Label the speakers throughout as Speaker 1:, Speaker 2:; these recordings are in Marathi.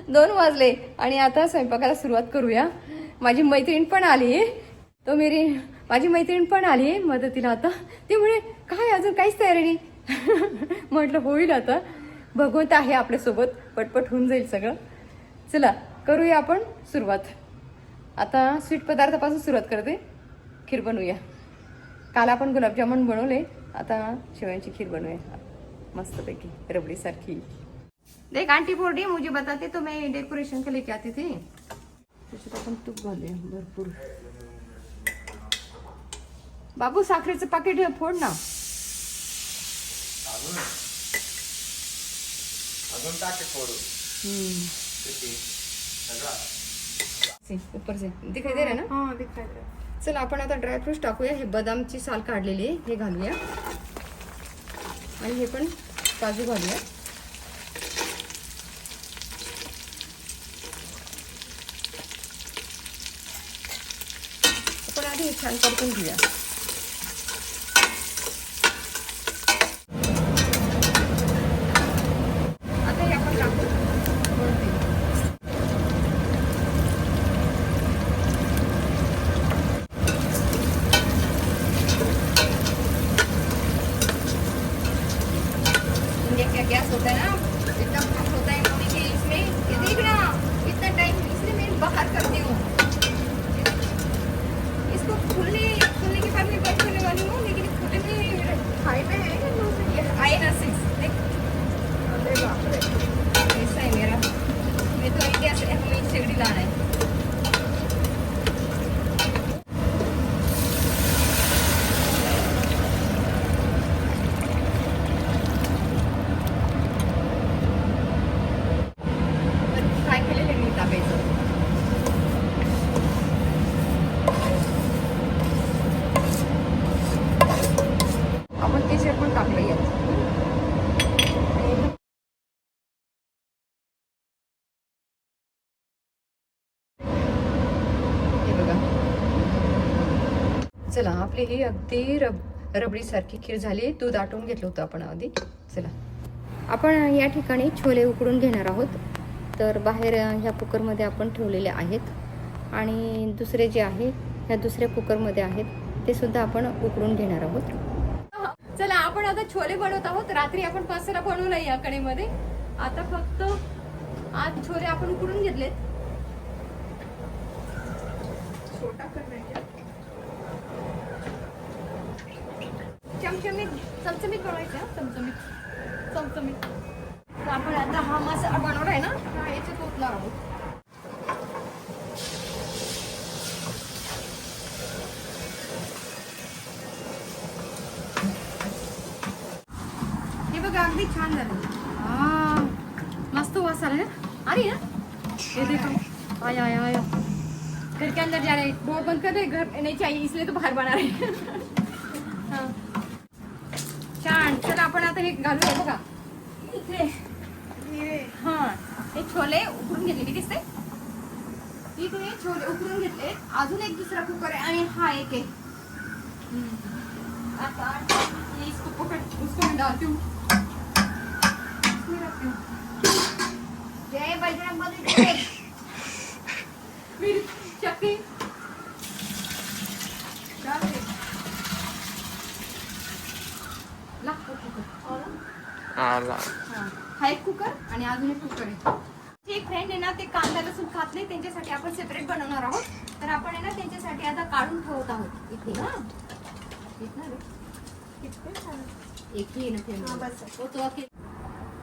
Speaker 1: 2 वाजले आणि आता स्वयंपाकाला सुरुवात करूया. माझी मैत्रीण पण आली आहे, माझी मैत्रीण पण आली आहे मदतीला. आता ती म्हणे काय अजून काहीच तयारी नाही. म्हटलं होईल आता, भगवंत आहे आपल्यासोबत, पटपट होऊन जाईल सगळं. चला करूया आपण सुरुवात. आता स्वीट पदार्थापासून सुरुवात करते. खीर बनवूया. काल आपण गुलाबजामुन बनवले, आता शेवयांची खीर बनवूया मस्तपैकी रबडी सारखी. देख आंटी बोल रही मुझे बताते तो मैं डेकोरेशन के लेके आती थी. त्याच्यात आपण तूप घालूया भरपूर. बाबू साखरेचं पाकिट फोड ना.
Speaker 2: अजून टाके फोडू.
Speaker 1: ऊपर से दिखाई दे रहा है ना.
Speaker 3: हाँ दिखाई दे रहा.
Speaker 1: चला आपण आता ड्रायफ्रुट्स टाकूया. हे बदामची साल काढलेली आहे हे घालूया आणि हे पण काजू घालूया. आपण आधी हे छान परतून घेऊया. आता हे आपण टाकू. क्या गैस होता है ना, इतना फास्ट होता है होने के इसमें. ये देख ना इतना टाइम, इसलिए मैं बाहर करती हूँ. इसको खुलने के बाद मैं बंद करने वाली हूँ, लेकिन खुलने में हाई में है आई ना 6. देख ऐसा है मेरा. मैं तो इंडिया से हमें शेगड़ी लाना है. आपण केशर पण टाकलं यात. हे बघा. चला आपली ही अगदी रबडी सारखी खीर झाली. दूध आटवून घेतलं होतं आपण आधी. चला आपण या ठिकाणी छोले उकडून घेणार आहोत. तर बाहेर ह्या कुकरमध्ये आपण ठेवलेले आहेत आणि दुसरे जे आहे ह्या दुसऱ्या कुकरमध्ये आहेत ते सुद्धा आपण उकडून घेणार आहोत. चला आपण आता छोले बनवत आहोत. रात्री आपण पाचला बनवलं या कढईमध्ये. आता फक्त आज छोले आपण उकडून घेतलेत.
Speaker 3: छोटा कर रहे हैं.
Speaker 1: चमचमीत बनवायचं. चमचमीत. तर आपण आता हा मसाला बनवलाय ना, हा याच्यात ओतणार आहोत. हे बघा अगदी छान झालं. मस्त वास आला है. अरे ना ये देखो आया. घर के अंदर जा रहे, डोर बंद कर रहे, घर नहीं चाहिए इसलिए तो बाहर बना रहे. हाँ छान. चला आपण आता हे घालूया. बघा इथे हा हे छोले उकडून घेतले. मी दिसते इथे छोले उकडून घेतले. अजून एक दुसरा कुकर आहे आणि हा एक आहे. आता इसको पकड़, उसको मैं डालती हूँ. जय बजरंगबली. फिर चक्की डालते. लागतो कुकर. हा एक कुकर आणि अजून एक कुकर आहे. जे फ्रेंड आहे ना ते कांदा लसूण खात नाही, त्यांच्यासाठी आपण सेपरेट बनवणार आहोत. तर आपण आहे ना त्यांच्यासाठी आता काढून ठेवत आहोत इथे. हा एक ही ना बस.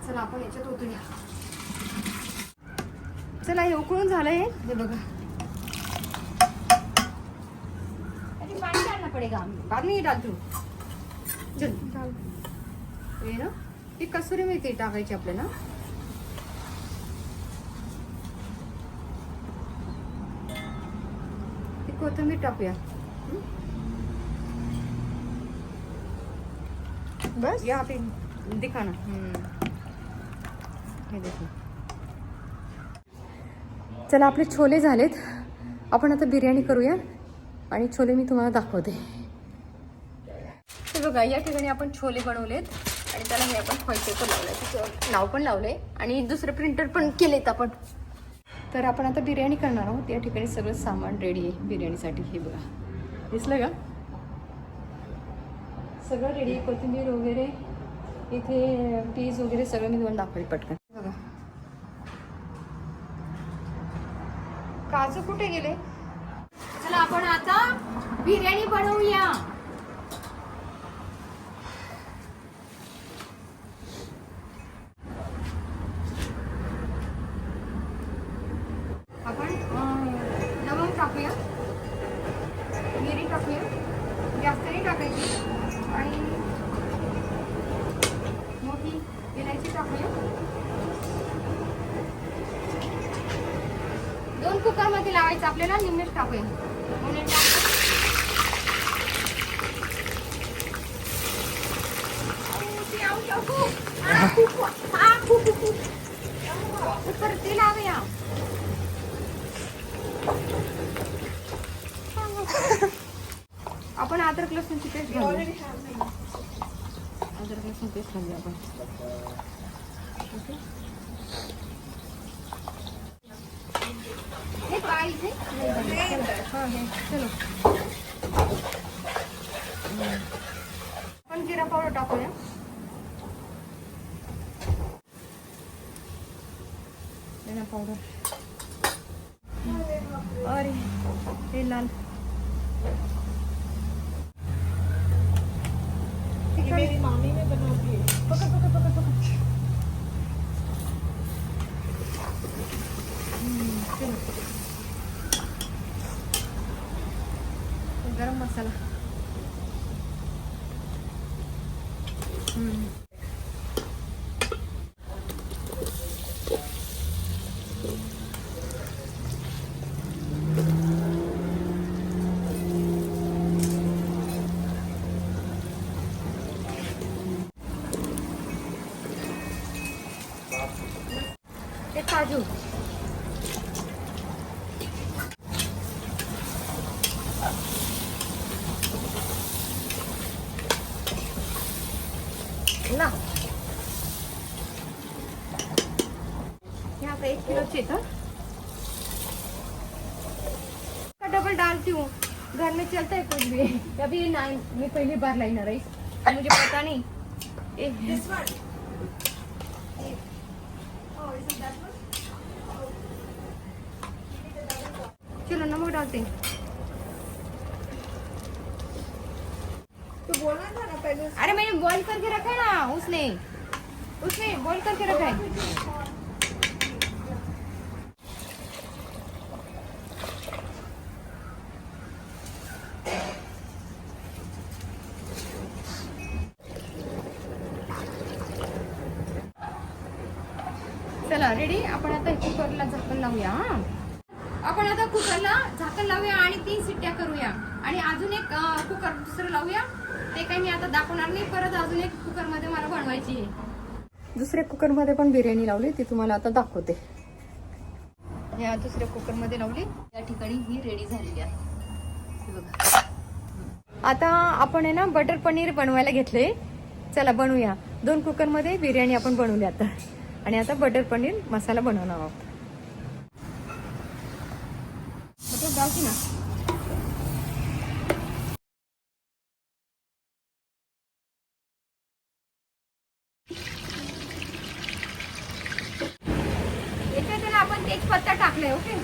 Speaker 1: चला आपण याच्यात ओतूया. चला हे उकळून झालंय. हे बघा पाणी डालना पडेगा, बाद में डालतो. चल हे ना ती कसुरी मेथी टाकायची आपल्याला. ती कोथिंबीर टाकूया.
Speaker 3: बस
Speaker 1: यहाँ पे दिखाना. हे देखो. चला आपले छोले झालेत. आपण आता बिर्याणी करूया आणि छोले मी तुम्हाला दाखवते. हे बघा या ठिकाणी आपण छोले बनवलेत आणि त्याला हे आपण फॉईल पेपर लावलाय, त्याचं नाव पण लावलंय आणि दुसरं प्रिंटर पण केलेत आपण. तर आपण आता बिर्याणी करणार आहोत. या ठिकाणी सगळं सामान रेडी आहे बिर्याणीसाठी. हे बघा, दिसलं का? सगळं रेडी आहे, कोथिंबीर वगैरे, इथे पीस वगैरे सगळं मी तुम्हाला दाखवेल पटकन. बघा, काजू कुठे गेले? चला आपण आता बिर्याणी बनवूया. आपण लवंग टाकूया, मिरी टाकूया, जास्त नाही टाकायची, आणि मोठी इलायची टाकूया. 2 कुकरमध्ये लावायचं आपल्याला, निम्मेच टाकूया. म्हणून कुकर ते लावूया. आपण अद्रक लसूणची पेस्ट घालूया. अद्रक लसूण पेस्ट घालूया आपण. ओके, हे पाहिजे. हां हे चलो, आपण जिरा पावडर टाकूया. धना पावडर, अरे हे लाल
Speaker 3: मेरी मामी ने बनाती है.
Speaker 1: पकड़ पकड़ पकड़ पकड़. चलो, गरम मसाला. ते काजू, ना यहाँ पे 1 किलो चाहिए था. डबल डालती हूँ, घर में चलता है कुछ भी. अभी मैं पहली बार लाई ना राइस, मुझे पता नहीं.
Speaker 3: This one. Oh, is it that one?
Speaker 1: चलो नमक डालते हैं.
Speaker 3: तो बोलना था ना पहले.
Speaker 1: अरे मैंने बॉईल करके रखा है ना, उसने बॉईल करके रखा है. चला रेडी. आपण आता कुकरला झाकण लावूया. हा, आपण आता कुकरला झाकण लावूया आणि 3 शिट्ट्या करूया. आणि अजून एक कुकर दुसरं लावूया. ते काही मी आता दाखवणार नाही. परत अजून एक कुकरमध्ये मला बनवायची आहे. दुसऱ्या कुकरमध्ये पण बिर्याणी लावली, ती तुम्हाला आता दाखवते. या दुसऱ्या कुकरमध्ये लावली. या ठिकाणी ही रेडी झालेली आहे. हे बघा. आता आपण आहे ना बटर पनीर बनवायला घेतले. चला बनवूया. 2 कुकरमध्ये बिर्याणी आपण बनवली आता. आणि आता बटर पनीर मसाला बनवणार आहोत. बटर डालती ना. याच्यात आपण तेजपत्ता टाकले. ओके,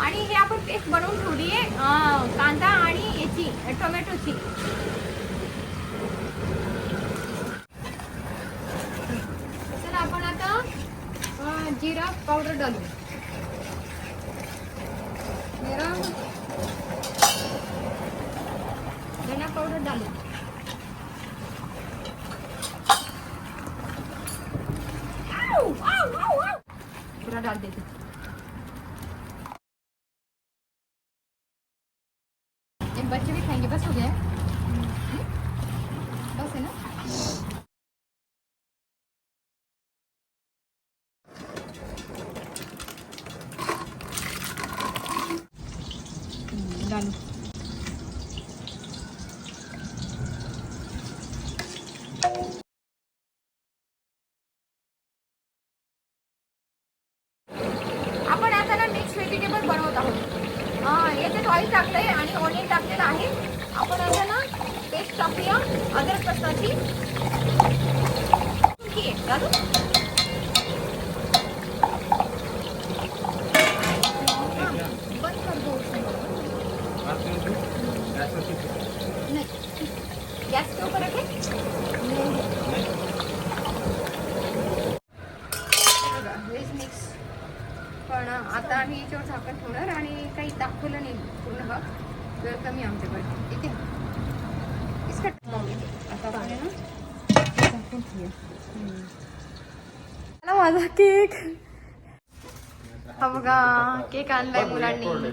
Speaker 1: आणि हे आपण पेस्ट बनवून ठेवली आहे कांदा आणि याची टोमॅटोची. तर आपण आता जीरा पावडर डालू. जीरा, धना पावडर डालू. पूरा डाल देते. ये बच्चे भी खाएंगे. बस हो गया. बस है ना. डालू. आपण आता मिक्स व्हेजिटेबल बनवत आहोत. याच्यात ऑइल टाकलंय आणि ऑनियन टाकलेलं आहे. आपण आता ना पेस्ट टाकूया अद्रक लसणाची. ठीक आहे घालू. बंद कर दो. नाही गॅस के ऊपर रखे. Veg mix. पण आता आम्ही याच्यावर झाकण ठेवणार आणि काही दाखवलं नाही पूर्ण भाग. वेळ कमी आमच्याकडे इथे इसकट आता आपण ना झाकून ठेवूया. मला माझा केक. हा बघा केक आणलाय मुलांनी.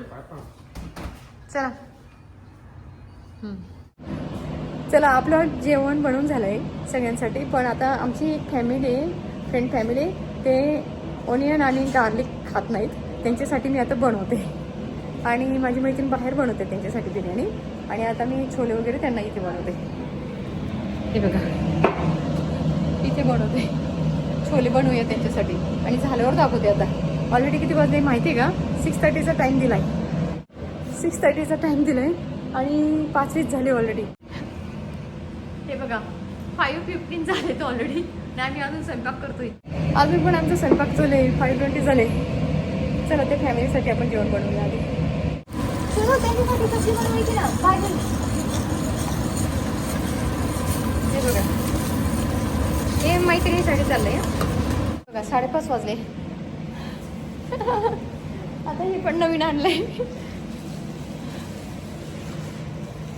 Speaker 1: चला चला आपलं जेवण बनवून झालंय सगळ्यांसाठी. पण आता आमची एक फॅमिली आहे, फ्रेंड फॅमिली, ते ओनियन आणि गार्लिक खात नाहीत. त्यांच्यासाठी मी आता बनवते. आणि माझी मैत्रीण बाहेर बनवते त्यांच्यासाठी बिर्याणी. आणि आता मी छोले वगैरे त्यांना इथे बनवते. हे बघा इथे बनवते. छोले बनवूया त्यांच्यासाठी आणि झाल्यावर दाखवते. आता ऑलरेडी किती वाजले माहिती आहे का? 6:30चा टाईम दिलाय. 6:30चा टाईम दिलाय आणि 5:20 झाले ऑलरेडी. हे बघा 5:15 झाले तर ऑलरेडी. आणि आम्ही अजून स्वयंपाक करतोय. अजून पण आमचं स्वयंपाक झाले. 5:20 झाले. चला ते फॅमिलीसाठी आपण जेवण बनवूया आधी. चला त्यांच्यासाठी कशी बनवायची ना भाजी. हे बघा हे मैत्रिणीसाठी चाललंय. बघा 5:30 वाजले. आता हे पण नवीन आणलंय.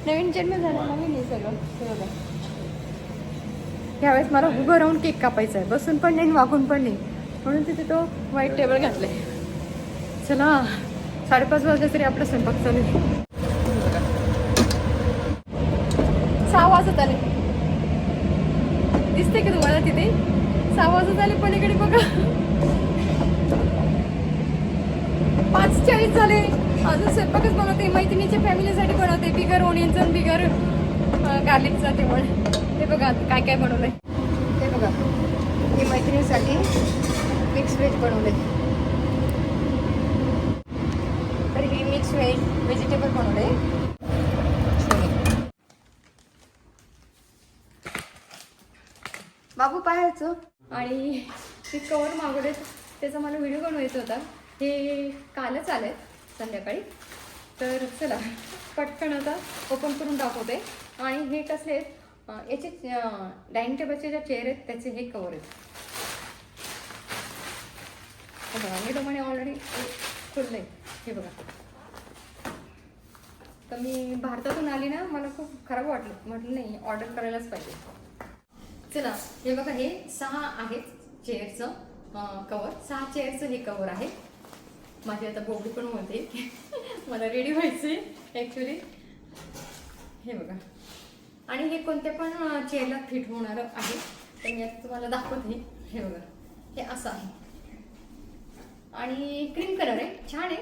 Speaker 1: नवीन जन्म झाला. नवीन आहे सगळं. हे बघा यावेळेस मला उभं राहून केक कापायचा आहे. बसून पण नाही वाकून पण नाही. म्हणून तिथे तो व्हाईट टेबल घातलाय. चला 5:30 वाजले तरी आपला स्वयंपाक चालू आहे. 6 वाजत आले. दिसते की तुम्हाला तिथे 6 वाजत आले. पलीकडे बघा 5:40 झाले. अजून स्वयंपाकच बनवते. मैत्रिणीच्या फॅमिलीसाठी बनवते. बिगर ओनियनचं बिगर गार्लिकचं जेवण. हे बघा काय काय बनवलंय. हे बघा हे मैत्रिणीसाठी मिक्स व्हेज बनवले. तर हे मिक्स व्हेजिटेबल बनवले. बाबू पाहायचं. आणि ते कवर मागवले त्याचा मला व्हिडिओ बनवायचा होता. हे कालच आले संध्याकाळी. तर चला पटकन आता ओपन करून दाखवते. आणि हे कसले आहेत याचे डायनिंग टेबलचे ज्या चेअर आहेत त्याचे हे कवर आहेत. बघा मी तुम्हाला ऑलरेडी खुललंय. हे बघा तर मी भारतातून आली ना मला खूप खराब वाटलं. म्हटलं नाही ऑर्डर करायलाच पाहिजे. चला हे बघा हे 6 आहेत चेअरचं कवर. 6 चेअरचं हे कवर आहे. माझी आता बोबडी पण होते. मला रेडी व्हायचंय ॲक्च्युली. हे बघा आणि हे कोणत्या पण चेअरला फिट होणार आहे. तर मी आता तुम्हाला दाखवते. हे बघा हे असं आहे आणि क्रीम कलर आहे. छान आहे.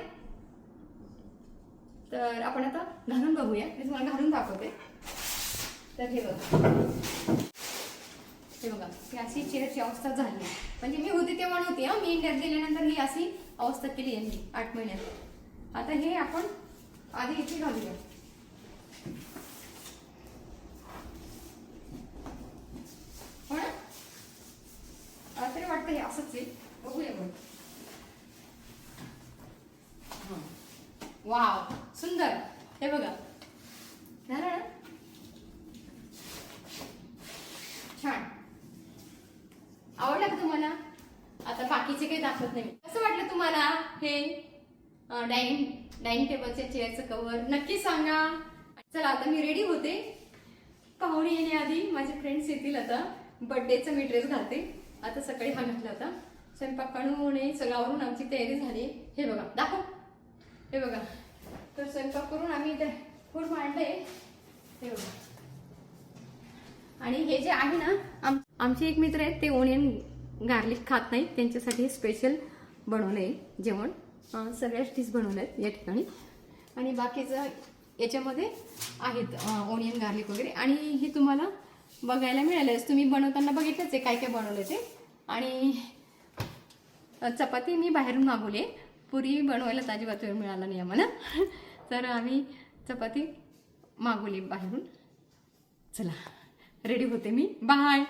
Speaker 1: तर आपण आता घालून बघूया. मी तुम्हाला घालून दाखवते. तर हे बघा हे बघा ही अशी चेअरची अवस्था झाली. म्हणजे मी होते तेव्हा नव्हती. मी इंडियात गेल्यानंतर ही अशी अवस्था केली आहे मी 8 महिन्यात. आता हे आपण आधी इथे घालूया. हो ना तरी वाटतं हे असंच आहे. बघूया पण. वाव सुंदर. हे बघा झालं ना छान. आवडलं का तुम्हाला? आता बाकीचे काही दाखवत नाही. कसं वाटलं तुम्हाला हे डायनिंग टेबलच्या चेअरचं कवर? नक्की सांगा. चला आता मी रेडी होते. पाहुणे येण्याआधी माझे फ्रेंड्स येतील. आता बर्थडेचा मी ड्रेस घालते. आता सकाळी हा घातला होता. स्वयंपाक करून सगळ्यावरून आमची तयारी झाली. हे बघा दाखव. हे बघा तर स्वयंपाक करून आम्ही इथे फूड मांडले. हे बघा आणि हे जे आहे ना आमचे एक मित्र आहेत ते ओनियन गार्लिक खात नाहीत. त्यांच्यासाठी स्पेशल बनवलंय जेवण. सगळ्याच डिश बनवल्या आहेत या ठिकाणी. आणि बाकीचं याच्यामध्ये आहेत ओनियन गार्लिक वगैरे. आणि हे तुम्हाला बघायला मिळालंच. तुम्ही बनवताना बघितलंच आहे काय काय बनवलं ते. आणि चपाती मी बाहेरून मागवली. पुरी बनवायला अजिबात वेळ मिळाला नाही आम्हाला. तर आम्ही चपाती मागवली बाहेरून. चला रेडी होते मी. बाय.